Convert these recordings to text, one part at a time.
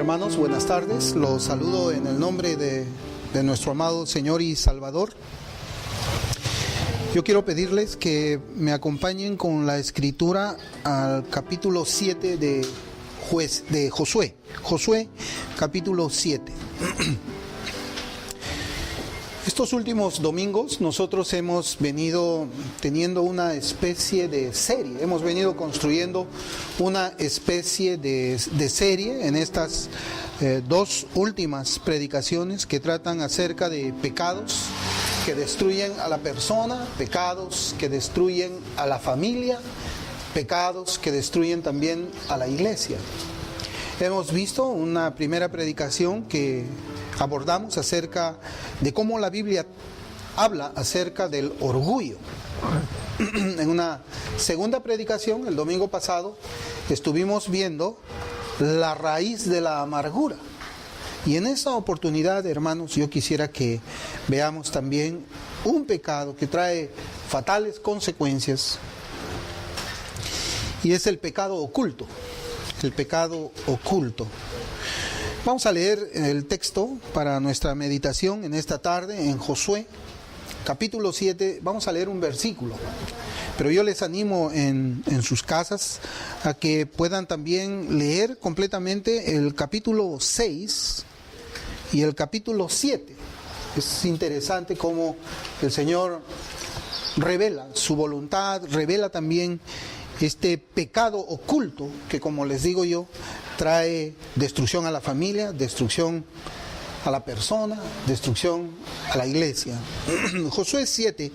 Hermanos, buenas tardes. Los saludo en el nombre de nuestro amado Señor y Salvador. Yo quiero pedirles que me acompañen con la escritura al capítulo 7 de Josué. Josué, capítulo 7. Estos últimos domingos nosotros hemos venido teniendo una especie de serie, hemos venido construyendo una especie de serie en estas dos últimas predicaciones que tratan acerca de pecados que destruyen a la persona, pecados que destruyen a la familia, pecados que destruyen también a la iglesia. Hemos visto una primera predicación que abordamos acerca de cómo la Biblia habla acerca del orgullo. En una segunda predicación, el domingo pasado, estuvimos viendo la raíz de la amargura. Y en esta oportunidad, hermanos, yo quisiera que veamos también un pecado que trae fatales consecuencias. Y es el pecado oculto. El pecado oculto. Vamos a leer el texto para nuestra meditación en esta tarde en Josué, capítulo 7. Vamos a leer un versículo, pero yo les animo en sus casas a que puedan también leer completamente el capítulo 6 y el capítulo 7. Es interesante cómo el Señor revela su voluntad, revela también este pecado oculto que, como les digo yo, trae destrucción a la familia, destrucción a la persona, destrucción a la iglesia. Josué 7,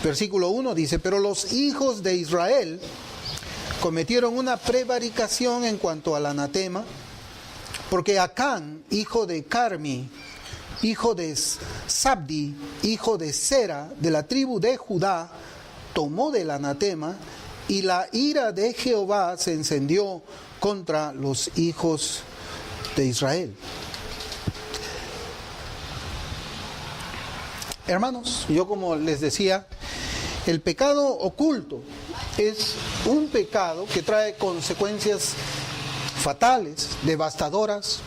versículo 1 dice: pero los hijos de Israel cometieron una prevaricación en cuanto al anatema, porque Acán, hijo de Carmi, hijo de Sabdi, hijo de Sera, de la tribu de Judá, tomó del anatema, y la ira de Jehová se encendió contra los hijos de Israel. Hermanos, yo como les decía, el pecado oculto es un pecado que trae consecuencias fatales, devastadoras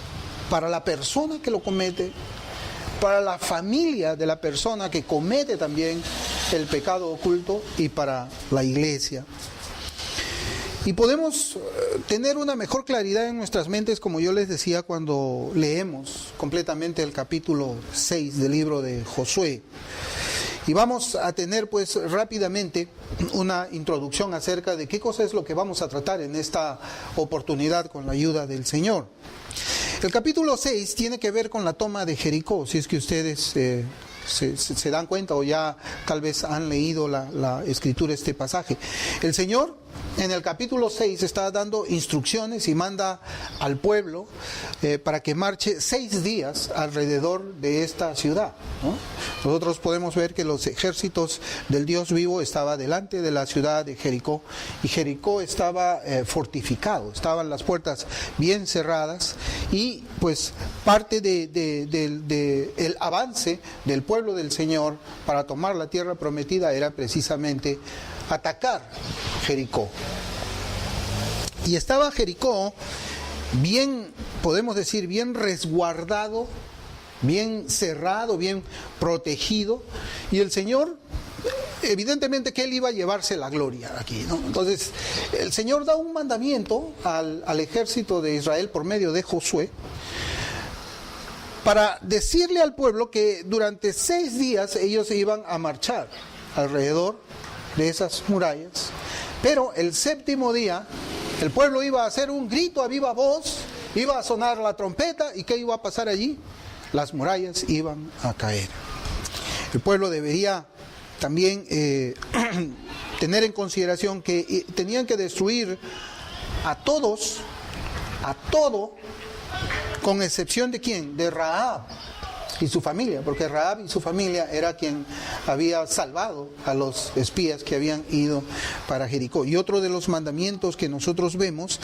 para la persona que lo comete, para la familia de la persona que comete también el pecado oculto y para la iglesia. Y podemos tener una mejor claridad en nuestras mentes, como yo les decía, cuando leemos completamente el capítulo 6 del libro de Josué. Y vamos a tener pues rápidamente una introducción acerca de qué cosa es lo que vamos a tratar en esta oportunidad con la ayuda del Señor. El capítulo 6 tiene que ver con la toma de Jericó, si es que ustedes se dan cuenta o ya tal vez han leído la escritura, este pasaje. El Señor en el capítulo 6 está dando instrucciones y manda al pueblo para que marche 6 días alrededor de esta ciudad, ¿no? Nosotros podemos ver que los ejércitos del Dios vivo estaban delante de la ciudad de Jericó, y Jericó estaba fortificado, estaban las puertas bien cerradas, y pues parte del avance del pueblo del Señor para tomar la tierra prometida era precisamente atacar Jericó. Y estaba Jericó bien, podemos decir, bien resguardado, bien cerrado, bien protegido, y el Señor, evidentemente que Él iba a llevarse la gloria aquí, ¿no? Entonces, el Señor da un mandamiento al ejército de Israel por medio de Josué, para decirle al pueblo que durante 6 días ellos iban a marchar alrededor de esas murallas, pero el 7º día el pueblo iba a hacer un grito a viva voz, iba a sonar la trompeta, y ¿qué iba a pasar allí? Las murallas iban a caer. El pueblo debería también tener en consideración que tenían que destruir a todo, con excepción de ¿quién? De Rahab y su familia, porque Rahab y su familia era quien había salvado a los espías que habían ido para Jericó. Y otro de los mandamientos que nosotros vemos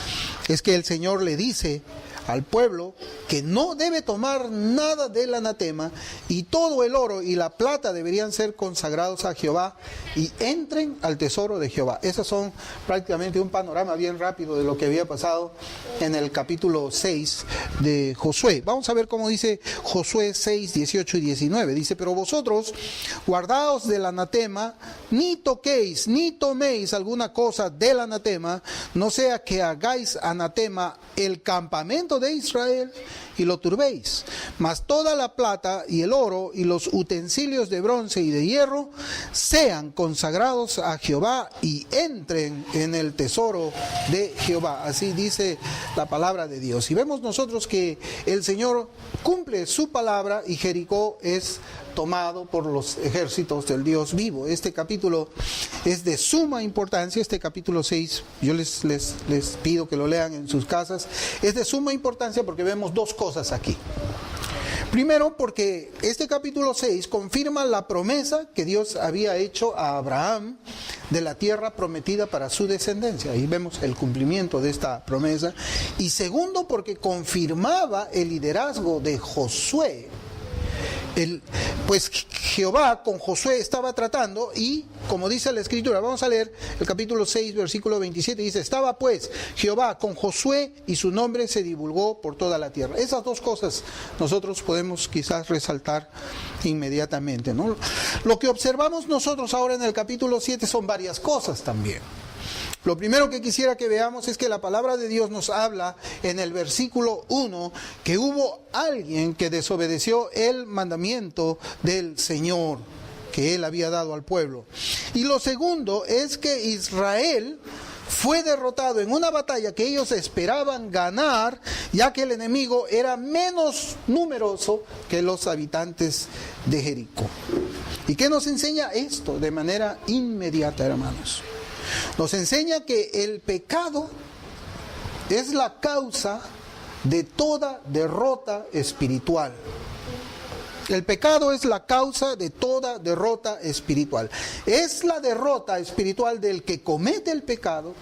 es que el Señor le dice al pueblo que no debe tomar nada del anatema, y todo el oro y la plata deberían ser consagrados a Jehová y entren al tesoro de Jehová. Esos son prácticamente un panorama bien rápido de lo que había pasado en el capítulo 6 de Josué. Vamos a ver cómo dice Josué 6, 18 y 19. Dice: pero vosotros guardaos del anatema, ni toquéis, ni toméis alguna cosa del anatema, no sea que hagáis anatema el campamento de Israel y lo turbéis. Mas toda la plata y el oro y los utensilios de bronce y de hierro sean consagrados a Jehová y entren en el tesoro de Jehová. Así dice la palabra de Dios. Y vemos nosotros que el Señor cumple su palabra y Jericó es tomado por los ejércitos del Dios vivo. Este capítulo es de suma importancia. Este capítulo 6, yo les pido que lo lean en sus casas. Es de suma importancia porque vemos dos cosas aquí. Primero, porque este capítulo 6 confirma la promesa que Dios había hecho a Abraham de la tierra prometida para su descendencia. Ahí vemos el cumplimiento de esta promesa. Y segundo, porque confirmaba el liderazgo de Josué. Pues Jehová con Josué estaba tratando, y como dice la Escritura, vamos a leer el capítulo 6, versículo 27, dice: estaba pues Jehová con Josué y su nombre se divulgó por toda la tierra. Esas dos cosas nosotros podemos quizás resaltar inmediatamente, ¿no? Lo que observamos nosotros ahora en el capítulo 7 son varias cosas también. Lo primero que quisiera que veamos es que la palabra de Dios nos habla en el versículo 1 que hubo alguien que desobedeció el mandamiento del Señor que Él había dado al pueblo. Y lo segundo es que Israel fue derrotado en una batalla que ellos esperaban ganar, ya que el enemigo era menos numeroso que los habitantes de Jericó. ¿Y qué nos enseña esto de manera inmediata, hermanos? Nos enseña que el pecado es la causa de toda derrota espiritual. El pecado es la causa de toda derrota espiritual. Es la derrota espiritual del que comete el pecado,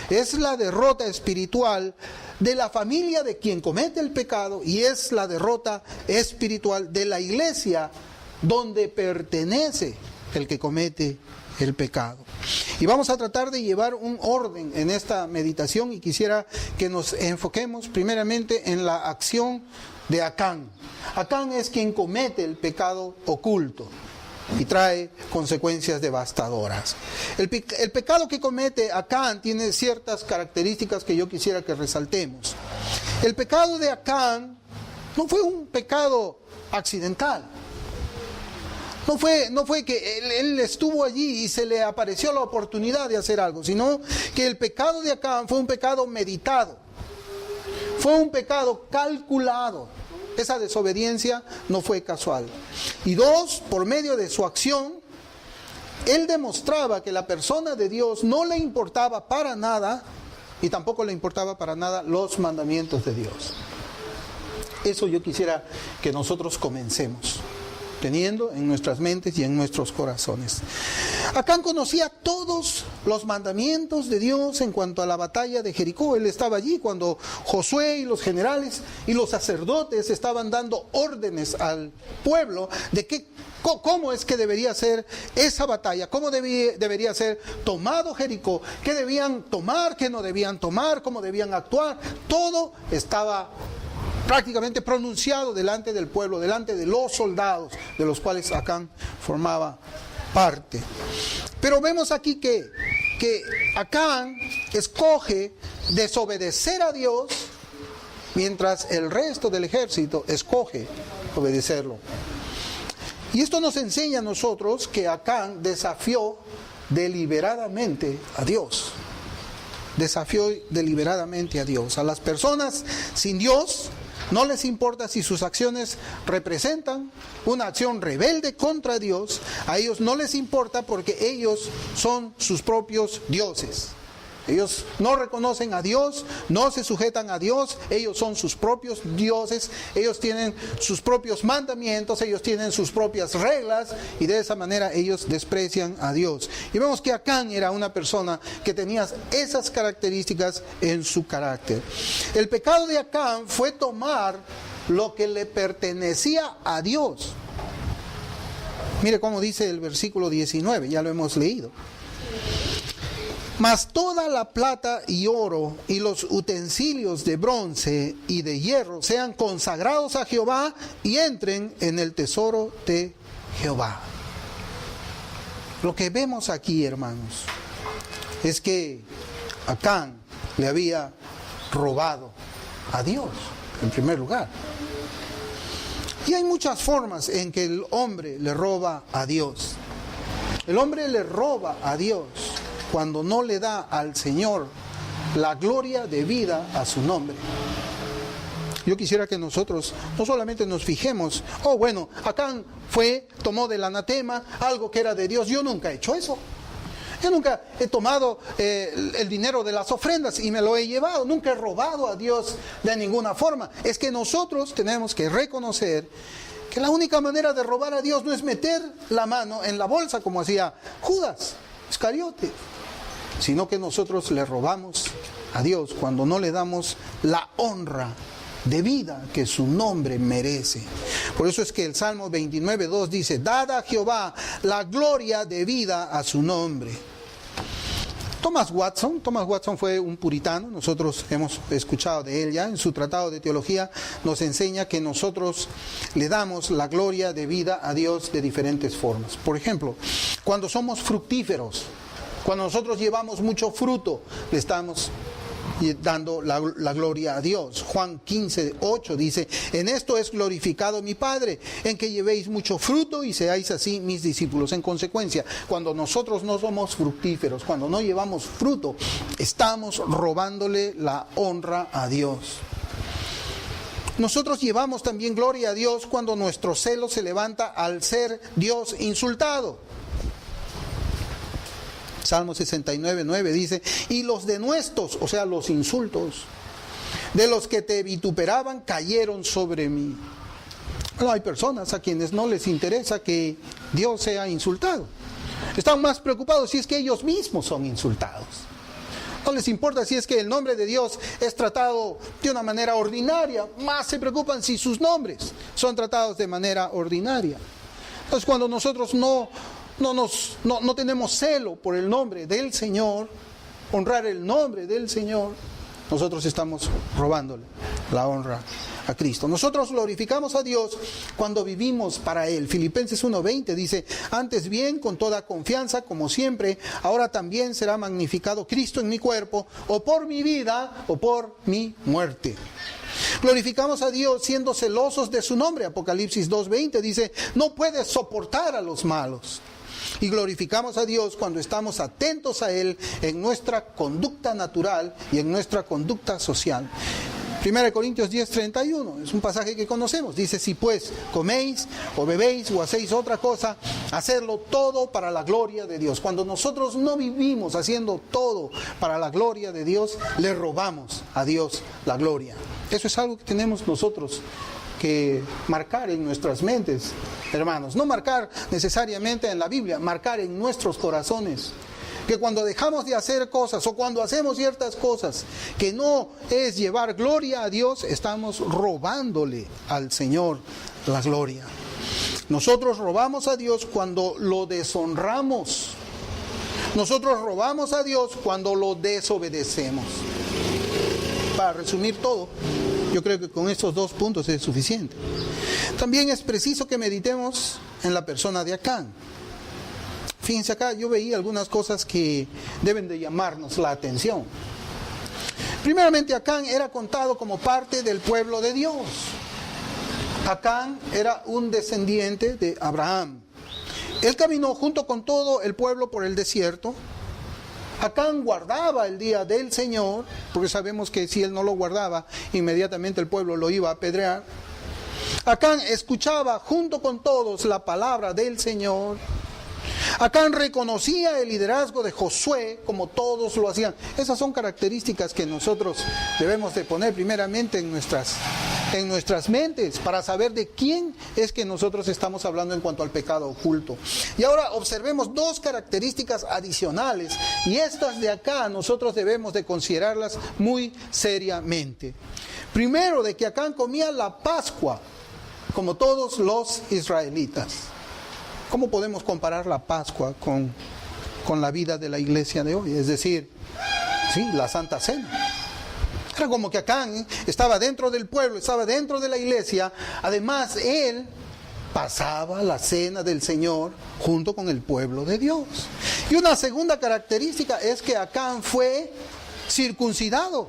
es la derrota espiritual de la familia de quien comete el pecado, y es la derrota espiritual de la iglesia donde pertenece el que comete el pecado. Y vamos a tratar de llevar un orden en esta meditación, y quisiera que nos enfoquemos primeramente en la acción de Acán. Acán es quien comete el pecado oculto y trae consecuencias devastadoras. El pecado que comete Acán tiene ciertas características que yo quisiera que resaltemos. El pecado de Acán no fue un pecado accidental. No fue que él estuvo allí y se le apareció la oportunidad de hacer algo, sino que el pecado de Acán fue un pecado meditado, fue un pecado calculado. Esa desobediencia no fue casual. Y dos, por medio de su acción, él demostraba que la persona de Dios no le importaba para nada, y tampoco le importaba para nada los mandamientos de Dios. Eso yo quisiera que nosotros comencemos teniendo en nuestras mentes y en nuestros corazones. Acán conocía todos los mandamientos de Dios en cuanto a la batalla de Jericó. Él estaba allí cuando Josué y los generales y los sacerdotes estaban dando órdenes al pueblo de cómo es que debería ser esa batalla, cómo debería ser tomado Jericó, qué debían tomar, qué no debían tomar, cómo debían actuar. Todo estaba prácticamente pronunciado delante del pueblo, delante de los soldados de los cuales Acán formaba parte. Pero vemos aquí que Acán escoge desobedecer a Dios, mientras el resto del ejército escoge obedecerlo. Y esto nos enseña a nosotros que Acán desafió deliberadamente a Dios. Desafió deliberadamente a Dios. A las personas sin Dios no les importa si sus acciones representan una acción rebelde contra Dios. A ellos no les importa porque ellos son sus propios dioses. Ellos no reconocen a Dios, no se sujetan a Dios, ellos son sus propios dioses, ellos tienen sus propios mandamientos, ellos tienen sus propias reglas y de esa manera ellos desprecian a Dios. Y vemos que Acán era una persona que tenía esas características en su carácter. El pecado de Acán fue tomar lo que le pertenecía a Dios. Mire cómo dice el versículo 19, ya lo hemos leído. Mas toda la plata y oro y los utensilios de bronce y de hierro sean consagrados a Jehová y entren en el tesoro de Jehová. Lo que vemos aquí, hermanos, es que Acán le había robado a Dios, en primer lugar. Y hay muchas formas en que el hombre le roba a Dios. El hombre le roba a Dios cuando no le da al Señor la gloria debida a su nombre. Yo quisiera que nosotros no solamente nos fijemos, oh bueno, Acán tomó del anatema algo que era de Dios. Yo nunca he hecho eso. Yo nunca he tomado el dinero de las ofrendas y me lo he llevado. Nunca he robado a Dios de ninguna forma. Es que nosotros tenemos que reconocer que la única manera de robar a Dios no es meter la mano en la bolsa como hacía Judas Iscariote, sino que nosotros le robamos a Dios cuando no le damos la honra debida que su nombre merece. Por eso es que el Salmo 29:2 dice: dad a Jehová la gloria debida a su nombre. Thomas Watson fue un puritano, nosotros hemos escuchado de él ya, en su tratado de teología nos enseña que nosotros le damos la gloria debida a Dios de diferentes formas. Por ejemplo, cuando somos fructíferos, cuando nosotros llevamos mucho fruto, le estamos dando la gloria a Dios. Juan 15:8 dice: en esto es glorificado mi Padre, en que llevéis mucho fruto y seáis así mis discípulos. En consecuencia, cuando nosotros no somos fructíferos, cuando no llevamos fruto, estamos robándole la honra a Dios. Nosotros llevamos también gloria a Dios cuando nuestro celo se levanta al ser Dios insultado. Salmo 69:9 dice: y los denuestos, o sea, los insultos de los que te vituperaban cayeron sobre mí. Bueno, hay personas a quienes no les interesa que Dios sea insultado. Están más preocupados si es que ellos mismos son insultados. No les importa si es que el nombre de Dios es tratado de una manera ordinaria. Más se preocupan si sus nombres son tratados de manera ordinaria. Entonces, cuando nosotros no tenemos celo por el nombre del Señor, honrar el nombre del Señor, nosotros estamos robándole la honra a Cristo. Nosotros glorificamos a Dios cuando vivimos para Él. Filipenses 1:20 dice: antes bien, con toda confianza, como siempre, ahora también será magnificado Cristo en mi cuerpo, o por mi vida, o por mi muerte. Glorificamos a Dios siendo celosos de su nombre. Apocalipsis 2:20 dice: no puedes soportar a los malos. Y glorificamos a Dios cuando estamos atentos a Él en nuestra conducta natural y en nuestra conducta social. 1 Corintios 10:31 es un pasaje que conocemos. Dice: si pues coméis o bebéis o hacéis otra cosa, hacedlo todo para la gloria de Dios. Cuando nosotros no vivimos haciendo todo para la gloria de Dios, le robamos a Dios la gloria. Eso es algo que tenemos nosotros que marcar en nuestras mentes, hermanos. No marcar necesariamente en la Biblia, marcar en nuestros corazones. Que cuando dejamos de hacer cosas o cuando hacemos ciertas cosas que no es llevar gloria a Dios, estamos robándole al Señor la gloria. Nosotros robamos a Dios cuando lo deshonramos. Nosotros robamos a Dios cuando lo desobedecemos. Para resumir todo, yo creo que con estos 2 puntos es suficiente. También es preciso que meditemos en la persona de Acán. Fíjense acá, yo veía algunas cosas que deben de llamarnos la atención. Primeramente, Acán era contado como parte del pueblo de Dios. Acán era un descendiente de Abraham. Él caminó junto con todo el pueblo por el desierto. Acán guardaba el día del Señor, porque sabemos que si él no lo guardaba, inmediatamente el pueblo lo iba a apedrear. Acán escuchaba junto con todos la palabra del Señor. Acán reconocía el liderazgo de Josué como todos lo hacían. Esas son características que nosotros debemos de poner primeramente en nuestras mentes para saber de quién es que nosotros estamos hablando en cuanto al pecado oculto. Y ahora observemos dos características adicionales, y estas de acá nosotros debemos de considerarlas muy seriamente. Primero, de que Acán comía la Pascua como todos los israelitas. ¿Cómo podemos comparar la Pascua con la vida de la iglesia de hoy? Es decir, sí, la Santa Cena. Era como que Acán estaba dentro del pueblo, estaba dentro de la iglesia. Además, él pasaba la cena del Señor junto con el pueblo de Dios. Y una segunda característica es que Acán fue circuncidado.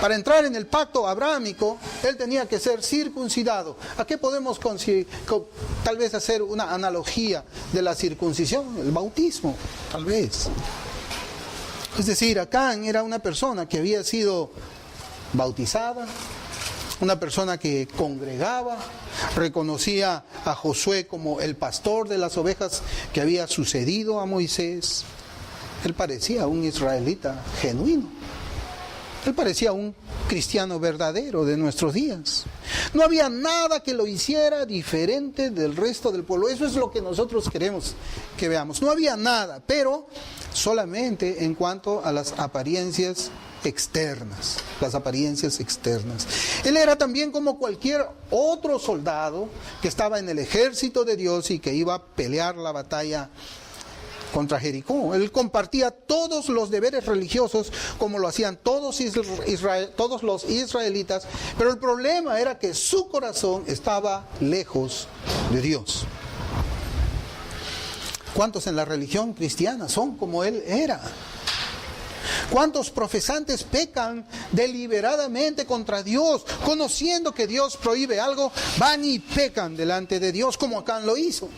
Para entrar en el pacto abrahámico, él tenía que ser circuncidado. ¿A qué podemos tal vez hacer una analogía de la circuncisión? El bautismo, tal vez. Es decir, Acán era una persona que había sido bautizada, una persona que congregaba, reconocía a Josué como el pastor de las ovejas que había sucedido a Moisés. Él parecía un israelita genuino. Él parecía un cristiano verdadero de nuestros días. No había nada que lo hiciera diferente del resto del pueblo. Eso es lo que nosotros queremos que veamos. No había nada, pero solamente en cuanto a las apariencias externas. Las apariencias externas. Él era también como cualquier otro soldado que estaba en el ejército de Dios y que iba a pelear la batalla contra Jericó. Él compartía todos los deberes religiosos como lo hacían todos los israelitas, pero el problema era que su corazón estaba lejos de Dios. ¿Cuántos en la religión cristiana son como él era? ¿Cuántos profesantes pecan deliberadamente contra Dios, conociendo que Dios prohíbe algo, van y pecan delante de Dios como Acán lo hizo?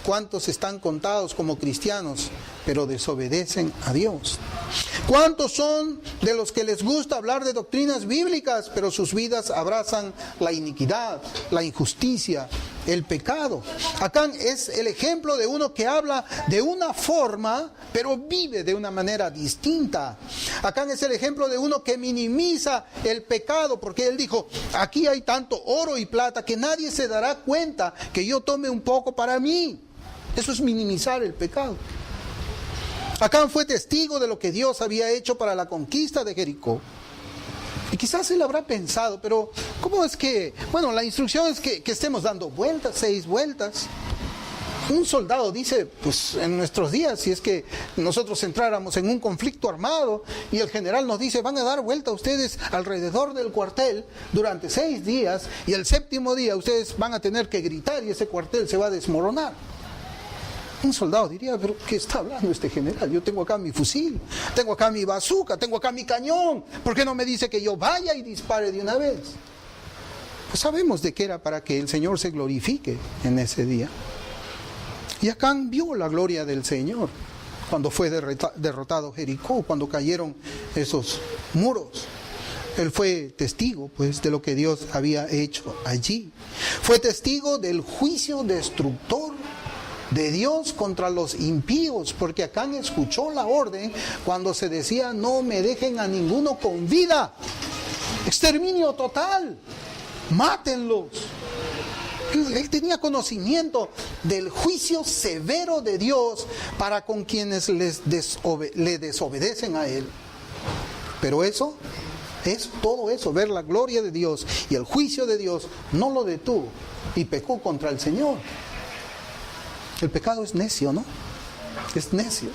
¿Cuántos están contados como cristianos, pero desobedecen a Dios? ¿Cuántos son de los que les gusta hablar de doctrinas bíblicas, pero sus vidas abrazan la iniquidad, la injusticia, el pecado? Acán es el ejemplo de uno que habla de una forma, pero vive de una manera distinta. Acán es el ejemplo de uno que minimiza el pecado, porque él dijo, aquí hay tanto oro y plata que nadie se dará cuenta que yo tome un poco para mí. Eso es minimizar el pecado. Acán fue testigo de lo que Dios había hecho para la conquista de Jericó. Y quizás él habrá pensado, pero ¿cómo es que? Bueno, la instrucción es que estemos dando vueltas, 6 vueltas. Un soldado dice, pues en nuestros días, si es que nosotros entráramos en un conflicto armado y el general nos dice, van a dar vuelta ustedes alrededor del cuartel durante 6 días y el 7º día ustedes van a tener que gritar y ese cuartel se va a desmoronar. Un soldado diría, pero ¿qué está hablando este general? Yo tengo acá mi fusil, tengo acá mi bazooka, tengo acá mi cañón. ¿Por qué no me dice que yo vaya y dispare de una vez? Pues sabemos de qué era para que el Señor se glorifique en ese día. Y Acán vio la gloria del Señor cuando fue derrotado Jericó, cuando cayeron esos muros. Él fue testigo, pues, de lo que Dios había hecho allí. Fue testigo del juicio destructor de Dios contra los impíos, porque Acán escuchó la orden cuando se decía, no me dejen a ninguno con vida. Exterminio total. Mátenlos. Él tenía conocimiento del juicio severo de Dios para con quienes le desobedecen a Él. Pero todo eso, ver la gloria de Dios y el juicio de Dios, no lo detuvo y pecó contra el Señor. El pecado es necio, ¿no? Es necio.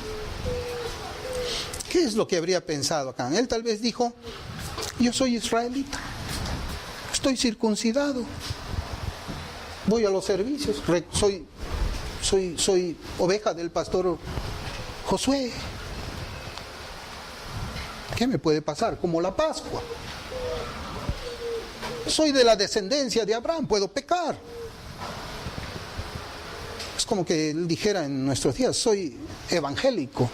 ¿Qué es lo que habría pensado Acán? Él tal vez dijo, yo soy israelita, estoy circuncidado, voy a los servicios, soy oveja del pastor Josué. ¿Qué me puede pasar? Como la Pascua. Soy de la descendencia de Abraham, puedo pecar. Es como que él dijera en nuestros días, soy evangélico.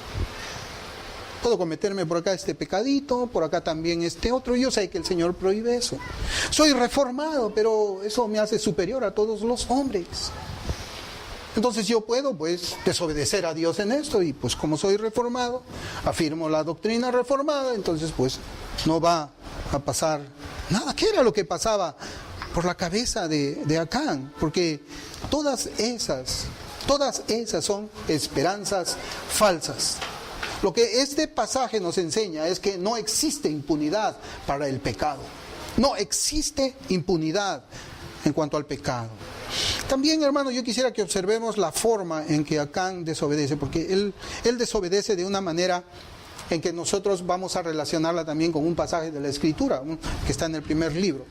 Puedo cometerme por acá este pecadito, por acá también este otro. Yo sé que el Señor prohíbe eso. Soy reformado, pero eso me hace superior a todos los hombres. Entonces yo puedo pues desobedecer a Dios en esto y pues como soy reformado, afirmo la doctrina reformada, entonces pues no va a pasar nada. ¿Qué era lo que pasaba por la cabeza de Acán? Porque todas esas son esperanzas falsas. Lo que este pasaje nos enseña es que no existe impunidad para el pecado. No existe impunidad en cuanto al pecado. También, hermano, yo quisiera que observemos la forma en que Acán desobedece, porque él desobedece de una manera en que nosotros vamos a relacionarla también con un pasaje de la Escritura, que está en el primer libro.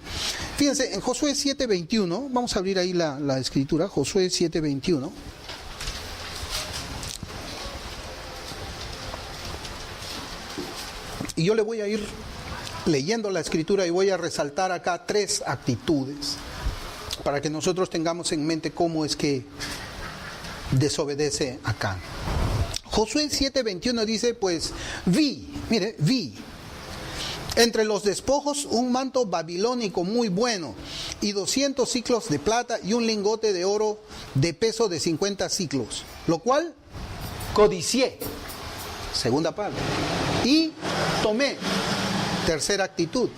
Fíjense, en Josué 7:21, vamos a abrir ahí la Escritura, Josué 7:21. Y yo le voy a ir leyendo la Escritura y voy a resaltar acá 3 actitudes para que nosotros tengamos en mente cómo es que desobedece Acán. Josué 7:21 dice, pues vi entre los despojos un manto babilónico muy bueno y 200 siclos de plata y un lingote de oro de peso de 50 siclos, lo cual codicié, segunda parte, y tomé, tercera actitud.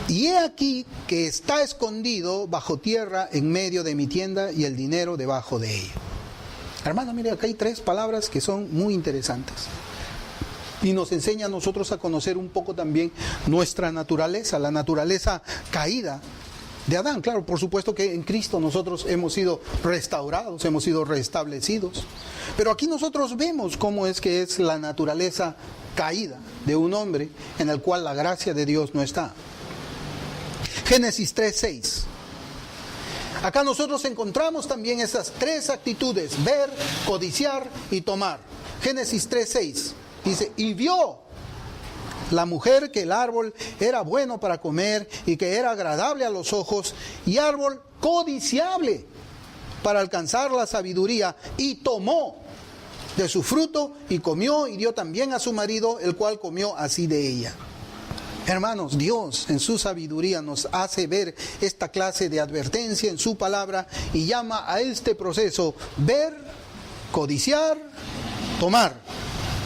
Y he aquí que está escondido bajo tierra en medio de mi tienda y el dinero debajo de ella. Hermano, mire, acá hay 3 palabras que son muy interesantes. Y nos enseña a nosotros a conocer un poco también nuestra naturaleza, la naturaleza caída de Adán. Claro, por supuesto que en Cristo nosotros hemos sido restaurados, hemos sido restablecidos. Pero aquí nosotros vemos cómo es que es la naturaleza caída de un hombre en el cual la gracia de Dios no está. Génesis 3:6. Acá nosotros encontramos también esas 3 actitudes: ver, codiciar y tomar. Génesis 3:6 dice, y vio la mujer que el árbol era bueno para comer y que era agradable a los ojos y árbol codiciable para alcanzar la sabiduría, y tomó de su fruto y comió y dio también a su marido, el cual comió así de ella. Hermanos, Dios en su sabiduría nos hace ver esta clase de advertencia en su palabra y llama a este proceso ver, codiciar, tomar.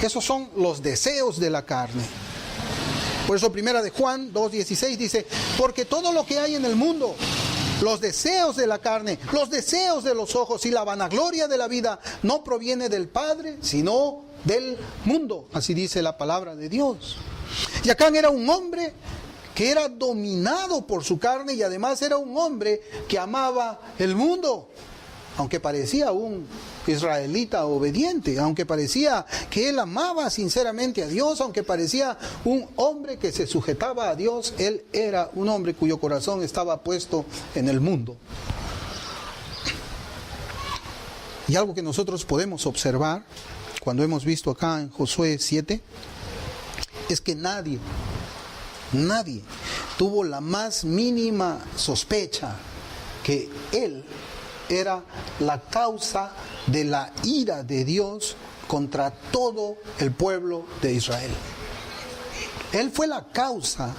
Esos son los deseos de la carne. Por eso 1 de Juan 2:16 dice, porque todo lo que hay en el mundo, los deseos de la carne, los deseos de los ojos y la vanagloria de la vida, no proviene del Padre, sino del mundo. Así dice la palabra de Dios. Y Acán era un hombre que era dominado por su carne y además era un hombre que amaba el mundo. Aunque parecía un israelita obediente, aunque parecía que él amaba sinceramente a Dios, aunque parecía un hombre que se sujetaba a Dios, él era un hombre cuyo corazón estaba puesto en el mundo. Y algo que nosotros podemos observar cuando hemos visto acá en Josué 7 es que nadie tuvo la más mínima sospecha que él era la causa de la ira de Dios contra todo el pueblo de Israel. Él fue la causa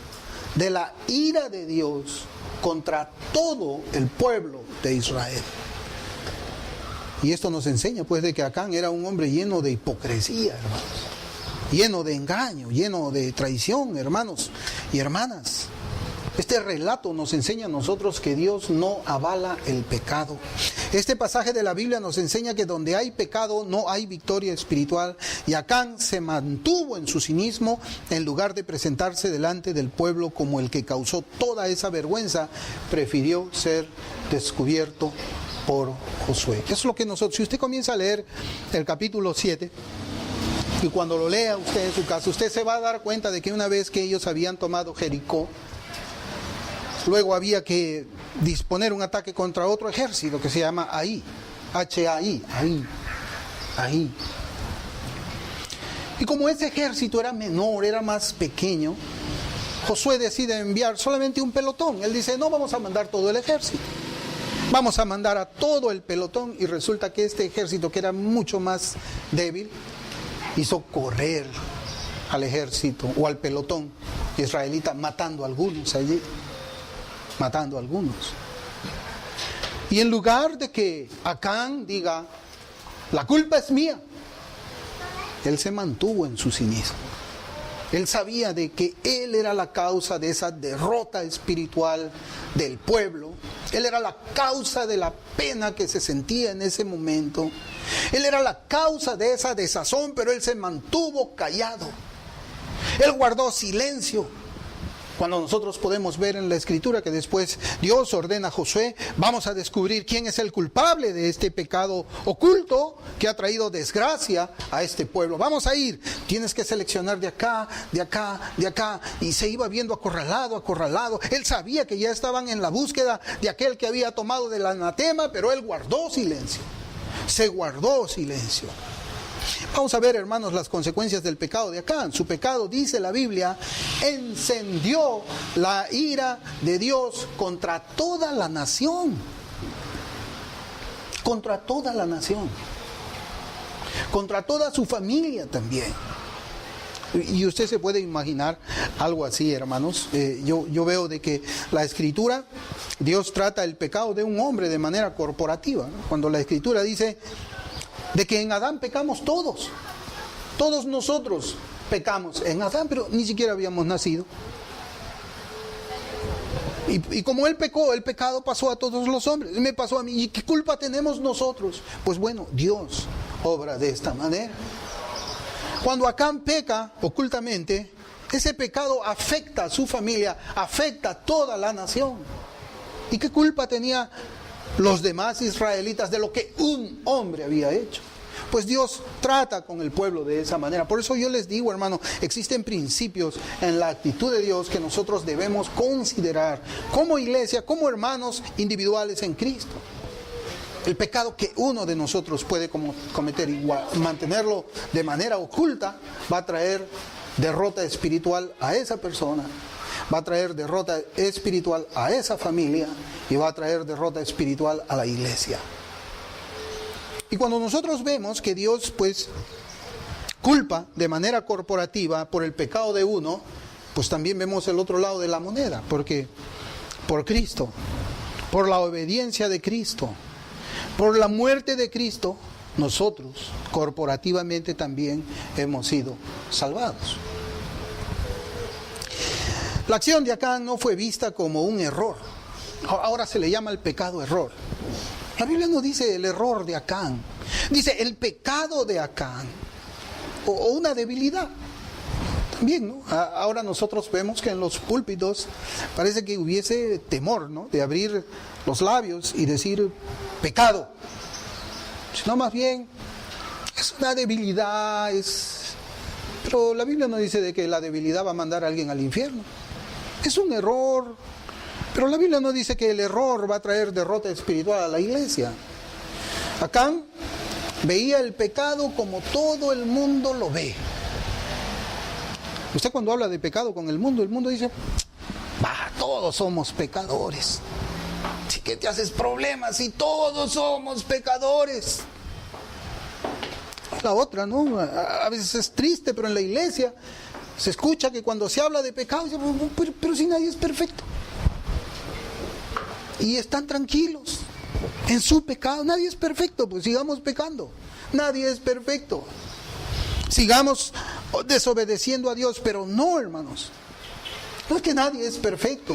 de la ira de Dios contra todo el pueblo de Israel. Y esto nos enseña pues de que Acán era un hombre lleno de hipocresía, hermanos, lleno de engaño, lleno de traición, hermanos y hermanas. Este relato nos enseña a nosotros que Dios no avala el pecado. Este pasaje de la Biblia nos enseña que donde hay pecado no hay victoria espiritual. Y Acán se mantuvo en su cinismo en lugar de presentarse delante del pueblo como el que causó toda esa vergüenza. Prefirió ser descubierto por Josué. Eso es lo que nosotros, si usted comienza a leer el capítulo 7, y cuando lo lea usted en su casa, usted se va a dar cuenta de que una vez que ellos habían tomado Jericó, luego había que disponer un ataque contra otro ejército que se llama Ahí, Ahí. Y como ese ejército era menor, era más pequeño, Josué decide enviar solamente un pelotón. Él dice, no vamos a mandar todo el ejército, vamos a mandar a todo el pelotón. Y resulta que este ejército, que era mucho más débil, hizo correr al ejército o al pelotón israelita, matando a algunos allí. Y en lugar de que Acán diga, la culpa es mía. Él se mantuvo en su cinismo. Él sabía de que él era la causa de esa derrota espiritual del pueblo. Él era la causa de la pena que se sentía en ese momento. Él era la causa de esa desazón, pero él se mantuvo callado. Él guardó silencio. Cuando nosotros podemos ver en la Escritura que después Dios ordena a Josué, vamos a descubrir quién es el culpable de este pecado oculto que ha traído desgracia a este pueblo. Vamos a ir, tienes que seleccionar de acá, de acá, de acá. Y se iba viendo acorralado, acorralado. Él sabía que ya estaban en la búsqueda de aquel que había tomado del anatema, pero él guardó silencio. Se guardó silencio. Vamos a ver, hermanos, las consecuencias del pecado de Acán. Su pecado, dice la Biblia, encendió la ira de Dios contra toda la nación. Contra toda la nación. Contra toda su familia también. Y usted se puede imaginar algo así, hermanos. Yo veo de que la Escritura, Dios trata el pecado de un hombre de manera corporativa, ¿no? Cuando la Escritura dice de que en Adán pecamos todos. Todos nosotros pecamos en Adán, pero ni siquiera habíamos nacido. Y como él pecó, el pecado pasó a todos los hombres. Me pasó a mí. ¿Y qué culpa tenemos nosotros? Pues bueno, Dios obra de esta manera. Cuando Acán peca ocultamente, ese pecado afecta a su familia, afecta a toda la nación. ¿Y qué culpa tenía los demás israelitas de lo que un hombre había hecho? Pues Dios trata con el pueblo de esa manera. Por eso yo les digo, hermano, existen principios en la actitud de Dios que nosotros debemos considerar como iglesia, como hermanos individuales en Cristo. El pecado que uno de nosotros puede cometer igual, mantenerlo de manera oculta, va a traer derrota espiritual a esa persona. Va a traer derrota espiritual a esa familia y va a traer derrota espiritual a la iglesia. Y cuando nosotros vemos que Dios pues culpa de manera corporativa por el pecado de uno, pues también vemos el otro lado de la moneda, porque por Cristo, por la obediencia de Cristo, por la muerte de Cristo, nosotros corporativamente también hemos sido salvados. La acción de Acán no fue vista como un error. Ahora se le llama el pecado error. La Biblia no dice el error de Acán. Dice el pecado de Acán. O una debilidad. También, ¿no? Ahora nosotros vemos que en los púlpitos parece que hubiese temor, ¿no? De abrir los labios y decir pecado. Sino más bien es una debilidad. Pero la Biblia no dice de que la debilidad va a mandar a alguien al infierno. Es un error, pero la Biblia no dice que el error va a traer derrota espiritual a la iglesia. Acán veía el pecado como todo el mundo lo ve. Usted cuando habla de pecado con el mundo dice, todos somos pecadores. ¿Sí que te haces problemas si todos somos pecadores? La otra, ¿no? A veces es triste, pero en la iglesia se escucha que cuando se habla de pecado, pero si nadie es perfecto. Y están tranquilos en su pecado. Nadie es perfecto, pues sigamos pecando. Nadie es perfecto. Sigamos desobedeciendo a Dios, pero no, hermanos. No es que nadie es perfecto.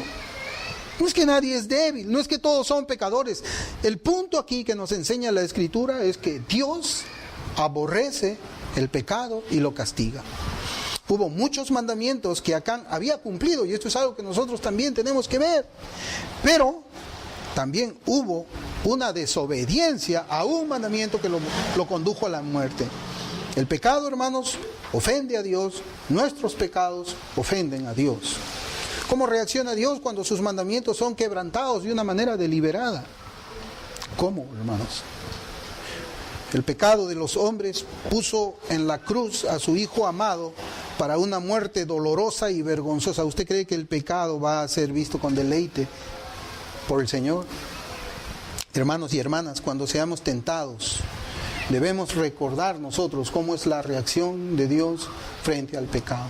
No es que nadie es débil. No es que todos son pecadores. El punto aquí que nos enseña la Escritura es que Dios aborrece el pecado y lo castiga. Hubo muchos mandamientos que Acán había cumplido, y esto es algo que nosotros también tenemos que ver. Pero también hubo una desobediencia a un mandamiento que lo condujo a la muerte. El pecado, hermanos, ofende a Dios. Nuestros pecados ofenden a Dios. ¿Cómo reacciona Dios cuando sus mandamientos son quebrantados de una manera deliberada? ¿Cómo, hermanos? El pecado de los hombres puso en la cruz a su Hijo amado para una muerte dolorosa y vergonzosa. ¿Usted cree que el pecado va a ser visto con deleite por el Señor? Hermanos y hermanas, cuando seamos tentados, debemos recordar nosotros cómo es la reacción de Dios frente al pecado.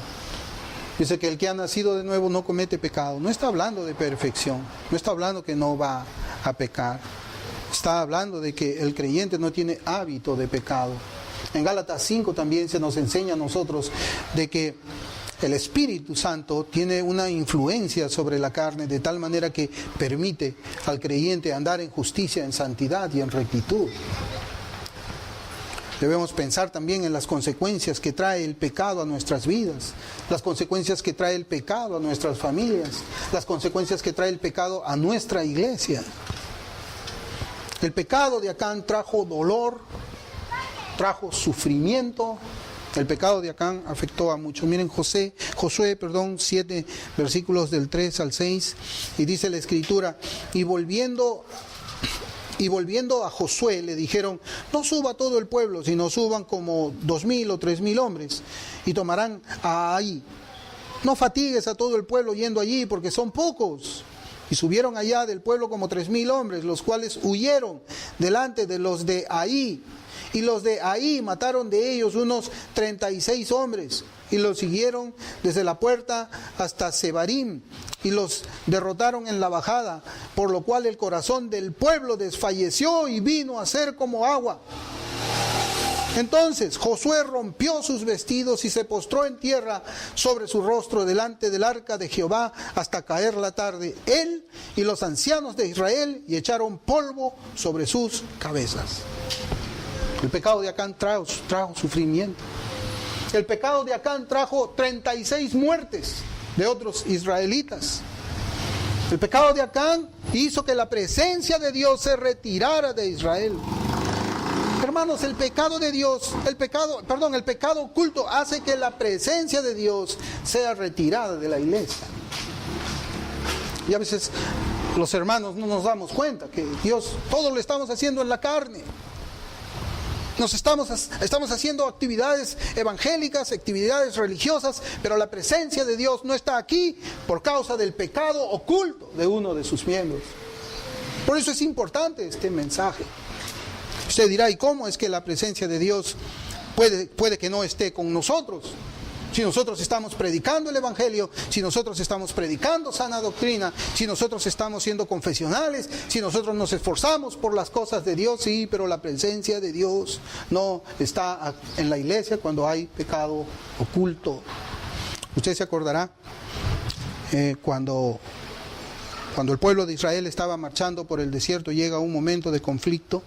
Dice que el que ha nacido de nuevo no comete pecado. No está hablando de perfección, no está hablando que no va a pecar. está hablando de que el creyente no tiene hábito de pecado. En Gálatas 5 también se nos enseña a nosotros de que el Espíritu Santo tiene una influencia sobre la carne de tal manera que permite al creyente andar en justicia, en santidad y en rectitud. Debemos pensar también en las consecuencias que trae el pecado a nuestras vidas, las consecuencias que trae el pecado a nuestras familias, las consecuencias que trae el pecado a nuestra iglesia. El pecado de Acán trajo dolor, trajo sufrimiento. El pecado de Acán afectó a muchos. Miren Josué 7, versículos del 3 al 6, y dice la Escritura, y volviendo a Josué le dijeron, no suba todo el pueblo, sino suban como 2,000 o 3,000 hombres, y tomarán a Ahí. No fatigues a todo el pueblo yendo allí, porque son pocos. Y subieron allá del pueblo como 3,000 hombres, los cuales huyeron delante de los de Ahí. Y los de Ahí mataron de ellos unos 36 hombres, y los siguieron desde la puerta hasta Sebarim, y los derrotaron en la bajada, por lo cual el corazón del pueblo desfalleció y vino a ser como agua. Entonces Josué rompió sus vestidos y se postró en tierra sobre su rostro delante del arca de Jehová hasta caer la tarde, él y los ancianos de Israel, y echaron polvo sobre sus cabezas. El pecado de Acán trajo sufrimiento. El pecado de Acán trajo 36 muertes de otros israelitas. El pecado de Acán hizo que la presencia de Dios se retirara de Israel. Hermanos, el pecado oculto hace que la presencia de Dios sea retirada de la iglesia. Y a veces los hermanos no nos damos cuenta que Dios, todo lo estamos haciendo en la carne. Estamos haciendo actividades evangélicas, actividades religiosas, pero la presencia de Dios no está aquí por causa del pecado oculto de uno de sus miembros. Por eso es importante este mensaje. Usted dirá, ¿y cómo es que la presencia de Dios puede que no esté con nosotros? Si nosotros estamos predicando el Evangelio, si nosotros estamos predicando sana doctrina, si nosotros estamos siendo confesionales, si nosotros nos esforzamos por las cosas de Dios, sí, pero la presencia de Dios no está en la iglesia cuando hay pecado oculto. Usted se acordará cuando el pueblo de Israel estaba marchando por el desierto, llega un momento de conflicto.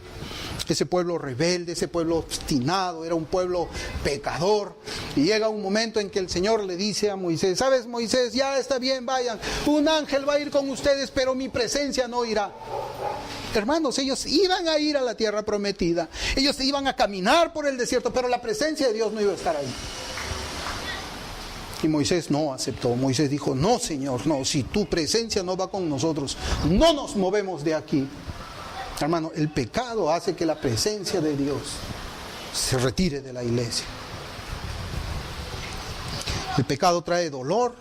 Ese pueblo rebelde, ese pueblo obstinado, era un pueblo pecador. Y llega un momento en que el Señor le dice a Moisés, ¿sabes, Moisés? Ya está bien, vayan. Un ángel va a ir con ustedes, pero mi presencia no irá. Hermanos, ellos iban a ir a la tierra prometida. Ellos iban a caminar por el desierto, pero la presencia de Dios no iba a estar ahí. Y Moisés no aceptó. Moisés dijo, no, Señor, no, si tu presencia no va con nosotros, no nos movemos de aquí. Hermano, el pecado hace que la presencia de Dios se retire de la iglesia. El pecado trae dolor,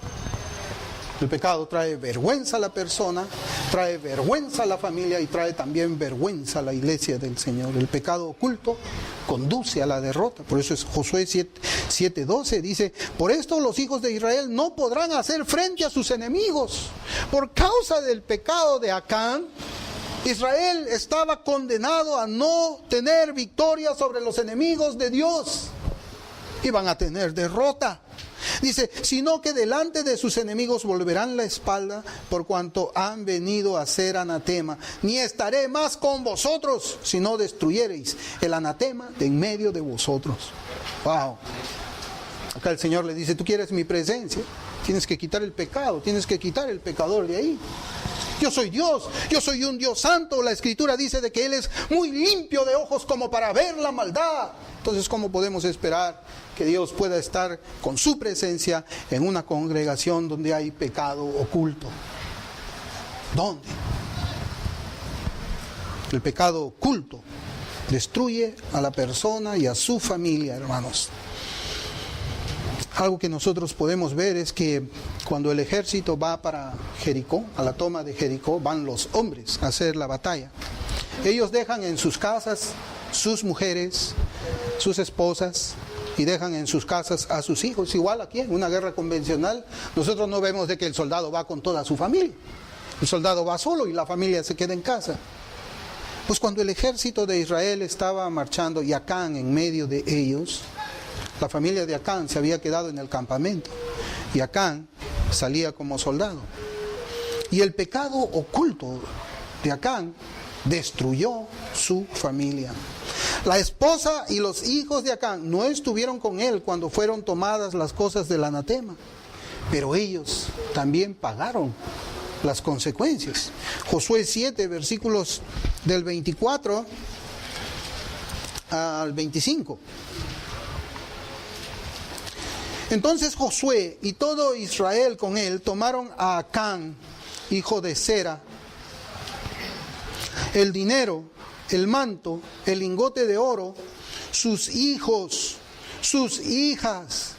el pecado trae vergüenza a la persona, trae vergüenza a la familia y trae también vergüenza a la iglesia del Señor. El pecado oculto conduce a la derrota. Por eso es Josué 7:12 dice, por esto los hijos de Israel no podrán hacer frente a sus enemigos. Por causa del pecado de Acán, Israel estaba condenado a no tener victoria sobre los enemigos de Dios. Iban a tener derrota. Dice, sino que delante de sus enemigos volverán la espalda por cuanto han venido a ser anatema. Ni estaré más con vosotros si no destruyereis el anatema de en medio de vosotros. Wow. Acá el Señor le dice, tú quieres mi presencia, tienes que quitar el pecado, tienes que quitar el pecador de ahí. Yo soy Dios, yo soy un Dios santo. La Escritura dice de que Él es muy limpio de ojos como para ver la maldad. Entonces, ¿cómo podemos esperar que Dios pueda estar con su presencia en una congregación donde hay pecado oculto? ¿Dónde? El pecado oculto destruye a la persona y a su familia, hermanos. Algo que nosotros podemos ver es que cuando el ejército va para Jericó, a la toma de Jericó, van los hombres a hacer la batalla. Ellos dejan en sus casas sus mujeres, sus esposas, y dejan en sus casas a sus hijos. Igual aquí en una guerra convencional, nosotros no vemos de que el soldado va con toda su familia. El soldado va solo y la familia se queda en casa. Pues cuando el ejército de Israel estaba marchando y Acán en medio de ellos, la familia de Acán se había quedado en el campamento y Acán salía como soldado. Y el pecado oculto de Acán destruyó su familia. La esposa y los hijos de Acán no estuvieron con él cuando fueron tomadas las cosas del anatema, pero ellos también pagaron las consecuencias. Josué 7, versículos del 24 al 25. Entonces Josué y todo Israel con él tomaron a Acán, hijo de Zera, el dinero, el manto, el lingote de oro, sus hijos, sus hijas,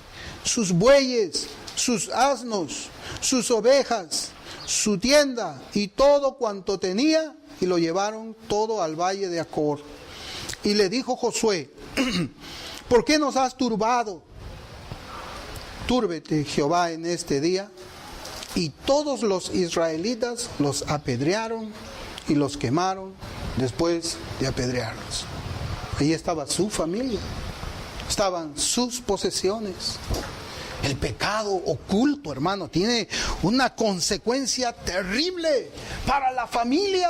sus bueyes, sus asnos, sus ovejas, su tienda y todo cuanto tenía, y lo llevaron todo al valle de Acor. Y le dijo Josué: ¿por qué nos has turbado? Túrbete Jehová en este día. Y todos los israelitas los apedrearon y los quemaron después de apedrearlos. Ahí estaba su familia, estaban sus posesiones. El pecado oculto, hermano, tiene una consecuencia terrible para la familia,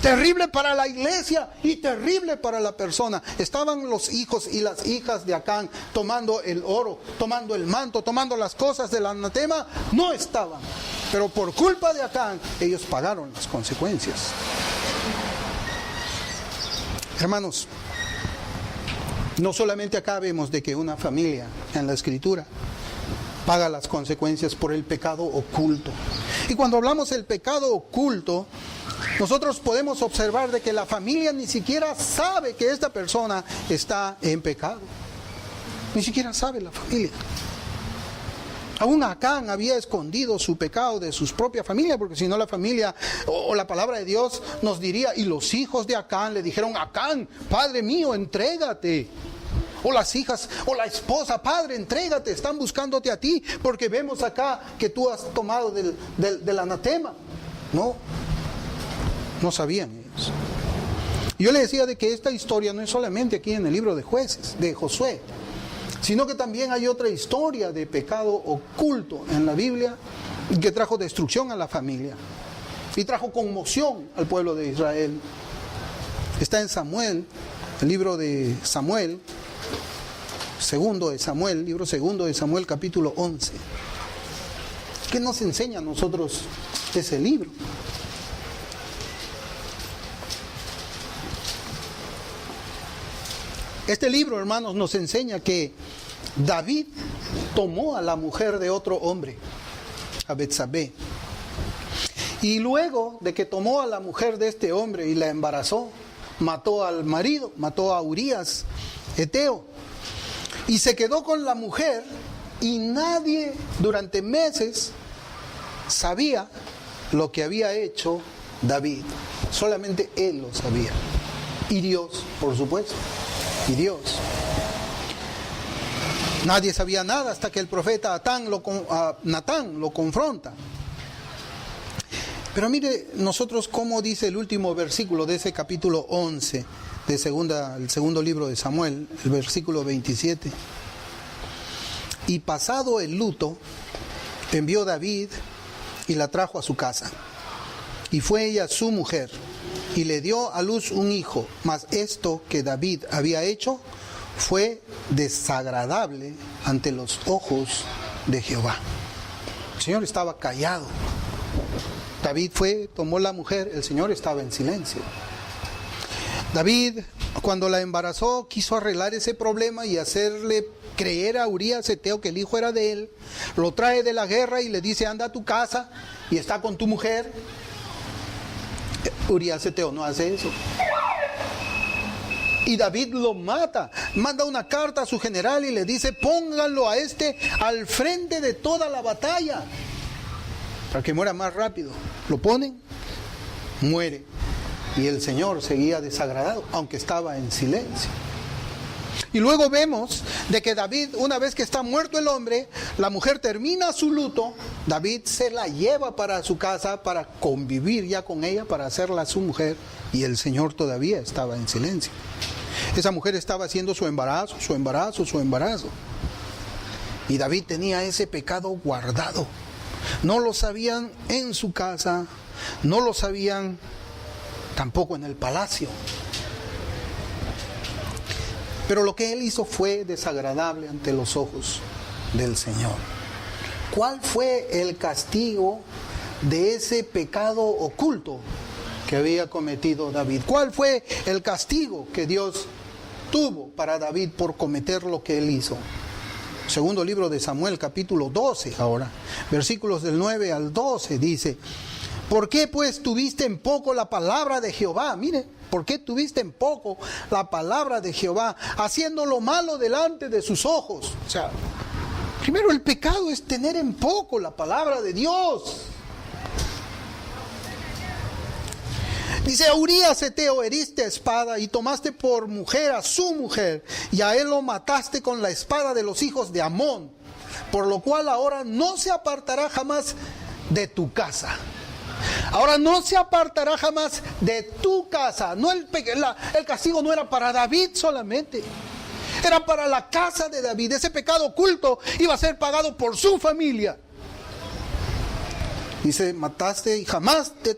terrible para la iglesia y terrible para la persona. Estaban los hijos y las hijas de Acán tomando el oro, tomando el manto, tomando las cosas del anatema. No estaban, pero por culpa de Acán ellos pagaron las consecuencias. Hermanos, no solamente acá vemos de que una familia en la Escritura paga las consecuencias por el pecado oculto. Y cuando hablamos del pecado oculto, nosotros podemos observar de que la familia ni siquiera sabe que esta persona está en pecado. Ni siquiera sabe la familia. Aún Acán había escondido su pecado de su propia familia, porque si no la familia o la palabra de Dios nos diría: y los hijos de Acán le dijeron: Acán, padre mío, entrégate. O las hijas o la esposa: padre, entrégate, están buscándote a ti, porque vemos acá que tú has tomado del anatema. No sabían ellos. Yo le decía de que esta historia no es solamente aquí en el libro de Jueces, de Josué, sino que también hay otra historia de pecado oculto en la Biblia que trajo destrucción a la familia y trajo conmoción al pueblo de Israel. Está en Samuel, el libro de Samuel, libro segundo de Samuel, capítulo 11. ¿Qué nos enseña a nosotros ese libro? Este libro, hermanos, nos enseña que David tomó a la mujer de otro hombre, a Betsabé. Y luego de que tomó a la mujer de este hombre y la embarazó, mató al marido, mató a Urías, Eteo. Y se quedó con la mujer y nadie durante meses sabía lo que había hecho David. Solamente él lo sabía. Y Dios, por supuesto. Y Dios. Nadie sabía nada hasta que el profeta Natán lo confronta. Pero mire nosotros cómo dice el último versículo de ese capítulo 11 de el segundo libro de Samuel, el versículo 27. Y pasado el luto, envió David y la trajo a su casa. Y fue ella su mujer, y le dio a luz un hijo. Mas esto que David había hecho fue desagradable ante los ojos de Jehová. El Señor estaba callado. David tomó la mujer, el Señor estaba en silencio. David, cuando la embarazó, quiso arreglar ese problema y hacerle creer a Urías Eteo que el hijo era de él. Lo trae de la guerra y le dice: anda a tu casa y está con tu mujer. Urías Eteo no hace eso. Y David lo mata. Manda una carta a su general y le dice: pónganlo a al frente de toda la batalla, para que muera más rápido. Lo ponen, muere. Y el Señor seguía desagradado, aunque estaba en silencio. Y luego vemos de que David, una vez que está muerto el hombre, la mujer termina su luto, David se la lleva para su casa para convivir ya con ella, para hacerla su mujer. y el Señor todavía estaba en silencio. Esa mujer estaba haciendo su embarazo. Y David tenía ese pecado guardado. No lo sabían en su casa, no lo sabían tampoco en el palacio. Pero lo que él hizo fue desagradable ante los ojos del Señor. ¿Cuál fue el castigo de ese pecado oculto que había cometido David? ¿Cuál fue el castigo que Dios tuvo para David por cometer lo que él hizo? Segundo libro de Samuel, capítulo 12 ahora, versículos del 9 al 12, dice: ¿por qué pues tuviste en poco la palabra de Jehová? Mire, ¿por qué tuviste en poco la palabra de Jehová, haciendo lo malo delante de sus ojos? O sea, primero el pecado es tener en poco la palabra de Dios. Dice: a Urías Eteo heriste a espada y tomaste por mujer a su mujer, y a él lo mataste con la espada de los hijos de Amón, por lo cual ahora no se apartará jamás de tu casa. Ahora no se apartará jamás de tu casa. No el castigo no era para David solamente, era para la casa de David. Ese pecado oculto iba a ser pagado por su familia. Dice: mataste y jamás de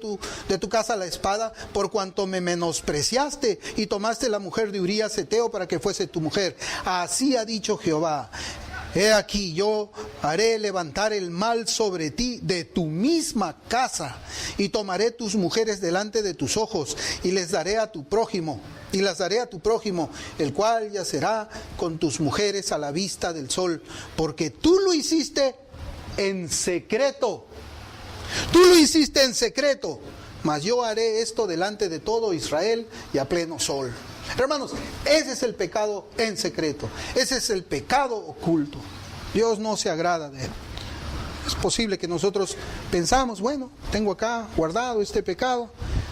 tu casa la espada, por cuanto me menospreciaste y tomaste la mujer de Urías Eteo para que fuese tu mujer. Así ha dicho Jehová: he aquí, yo haré levantar el mal sobre ti de tu misma casa, y tomaré tus mujeres delante de tus ojos, y las daré a tu prójimo, el cual yacerá con tus mujeres a la vista del sol, porque tú lo hiciste en secreto. Tú lo hiciste en secreto, mas yo haré esto delante de todo Israel y a pleno sol. Hermanos, ese es el pecado en secreto, ese es el pecado oculto. Dios no se agrada de él. Es posible que nosotros pensamos: bueno, tengo acá guardado este pecado,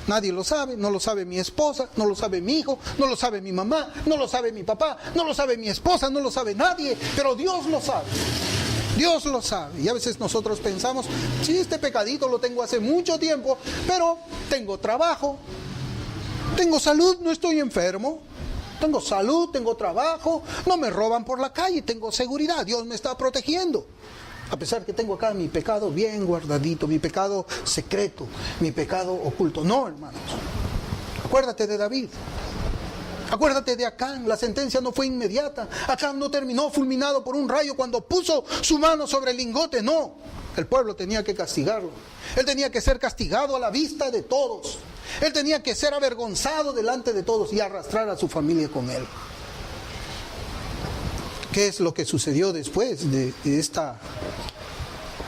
nadie lo sabe, no lo sabe mi esposa, no lo sabe mi hijo, no lo sabe mi mamá, no lo sabe mi papá, no lo sabe mi esposa, no lo sabe nadie, pero Dios lo sabe. Dios lo sabe. Y a veces nosotros pensamos: sí, este pecadito lo tengo hace mucho tiempo, pero tengo trabajo, tengo salud, no estoy enfermo, tengo salud, tengo trabajo, no me roban por la calle, tengo seguridad, Dios me está protegiendo. A pesar que tengo acá mi pecado bien guardadito, mi pecado secreto, mi pecado oculto. No, hermanos. Acuérdate de David. Acuérdate de Acán, la sentencia no fue inmediata. Acán no terminó fulminado por un rayo cuando puso su mano sobre el lingote, no. El pueblo tenía que castigarlo. Él tenía que ser castigado a la vista de todos. Él tenía que ser avergonzado delante de todos y arrastrar a su familia con él. ¿Qué es lo que sucedió después de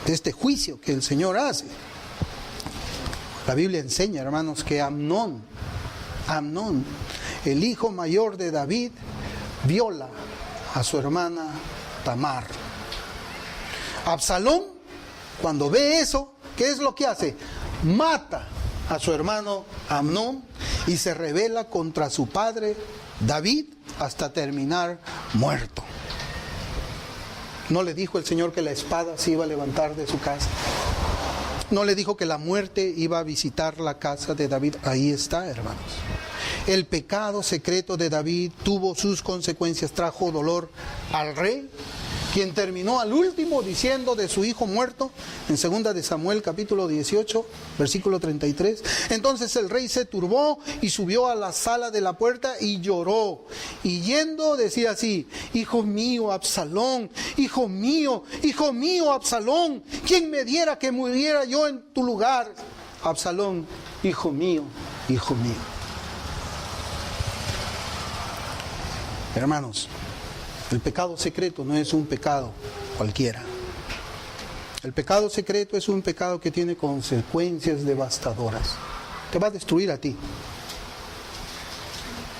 este juicio que el Señor hace? La Biblia enseña, hermanos, que Amnón, el hijo mayor de David, viola a su hermana Tamar. Absalón, cuando ve eso, ¿qué es lo que hace? Mata a su hermano Amnón y se rebela contra su padre David hasta terminar muerto. ¿No le dijo el Señor que la espada se iba a levantar de su casa? ¿No le dijo que la muerte iba a visitar la casa de David? Ahí está, hermanos. El pecado secreto de David tuvo sus consecuencias, trajo dolor al rey, quien terminó al último diciendo de su hijo muerto, en 2 de Samuel capítulo 18, versículo 33, entonces el rey se turbó y subió a la sala de la puerta y lloró, y yendo decía así: hijo mío Absalón, hijo mío Absalón, ¿quién me diera que muriera yo en tu lugar? Absalón, hijo mío, hijo mío. Hermanos, el pecado secreto no es un pecado cualquiera. El pecado secreto es un pecado que tiene consecuencias devastadoras. Te va a destruir a ti.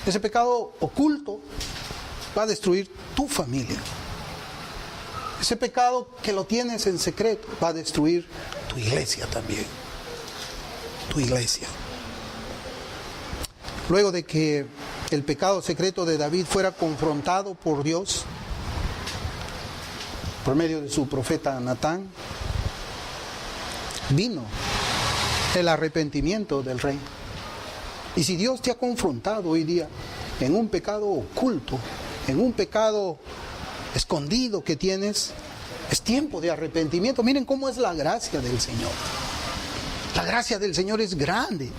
Ese pecado oculto va a destruir tu familia. Ese pecado que lo tienes en secreto va a destruir tu iglesia también. Tu iglesia. Luego de que el pecado secreto de David fuera confrontado por Dios por medio de su profeta Natán, vino el arrepentimiento del rey. Y si Dios te ha confrontado hoy día en un pecado oculto, en un pecado escondido que tienes, es tiempo de arrepentimiento. Miren cómo es la gracia del Señor. La gracia del Señor es grande.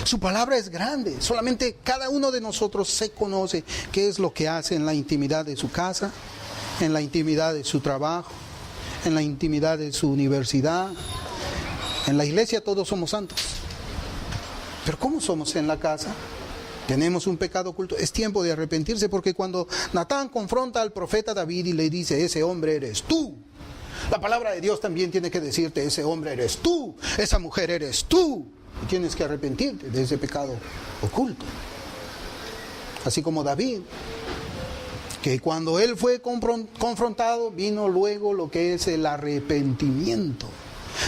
Su palabra es grande. Solamente cada uno de nosotros se conoce qué es lo que hace en la intimidad de su casa, en la intimidad de su trabajo, en la intimidad de su universidad. En la iglesia todos somos santos. Pero ¿cómo somos en la casa? Tenemos un pecado oculto. Es tiempo de arrepentirse, porque cuando Natán confronta al profeta David y le dice, ese hombre eres tú, la palabra de Dios también tiene que decirte, ese hombre eres tú, esa mujer eres tú. Y tienes que arrepentirte de ese pecado oculto. Así como David, que cuando él fue confrontado, vino luego lo que es el arrepentimiento.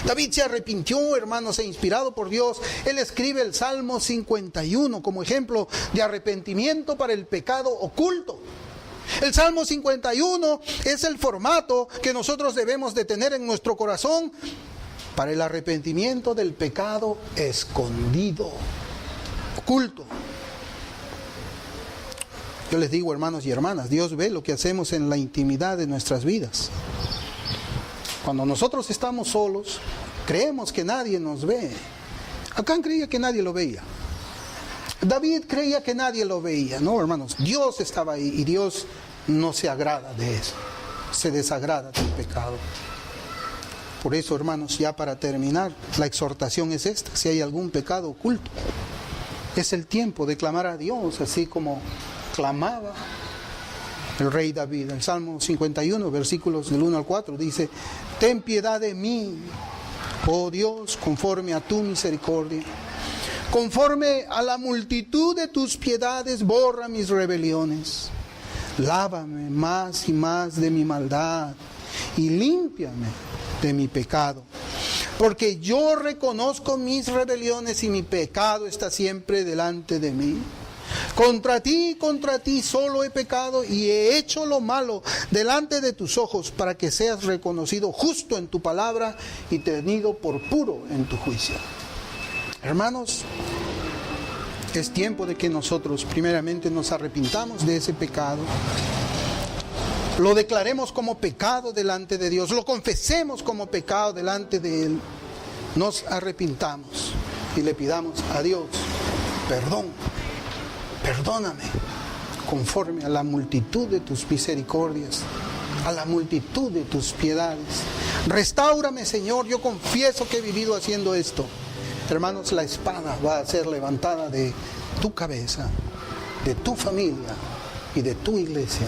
David se arrepintió, hermanos, e inspirado por Dios, él escribe el Salmo 51 como ejemplo de arrepentimiento para el pecado oculto. El Salmo 51 es el formato que nosotros debemos de tener en nuestro corazón para el arrepentimiento del pecado escondido, oculto. Yo les digo, hermanos y hermanas, Dios ve lo que hacemos en la intimidad de nuestras vidas. Cuando nosotros estamos solos, creemos que nadie nos ve. Acán creía que nadie lo veía. David creía que nadie lo veía. No, hermanos, Dios estaba ahí y Dios no se agrada de eso. Se desagrada del pecado. Por eso, hermanos, ya para terminar, la exhortación es esta: si hay algún pecado oculto, es el tiempo de clamar a Dios, así como clamaba el rey David. El Salmo 51, versículos del 1 al 4, dice: ten piedad de mí, oh Dios, conforme a tu misericordia. Conforme a la multitud de tus piedades, borra mis rebeliones. Lávame más y más de mi maldad y límpiame de mi pecado. Porque yo reconozco mis rebeliones y mi pecado está siempre delante de mí. Contra ti solo he pecado y he hecho lo malo delante de tus ojos, para que seas reconocido justo en tu palabra y tenido por puro en tu juicio. Hermanos, es tiempo de que nosotros primeramente nos arrepintamos de ese pecado, lo declaremos como pecado delante de Dios, lo confesemos como pecado delante de Él, nos arrepintamos y le pidamos a Dios perdón. Perdóname conforme a la multitud de tus misericordias, a la multitud de tus piedades. Restáurame, Señor, yo confieso que he vivido haciendo esto. Hermanos, la espada va a ser levantada de tu cabeza, de tu familia y de tu iglesia.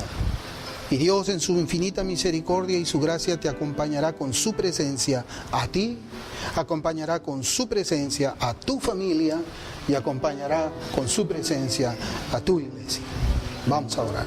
Y Dios, en su infinita misericordia y su gracia, te acompañará con su presencia a ti, acompañará con su presencia a tu familia y acompañará con su presencia a tu iglesia. Vamos a orar.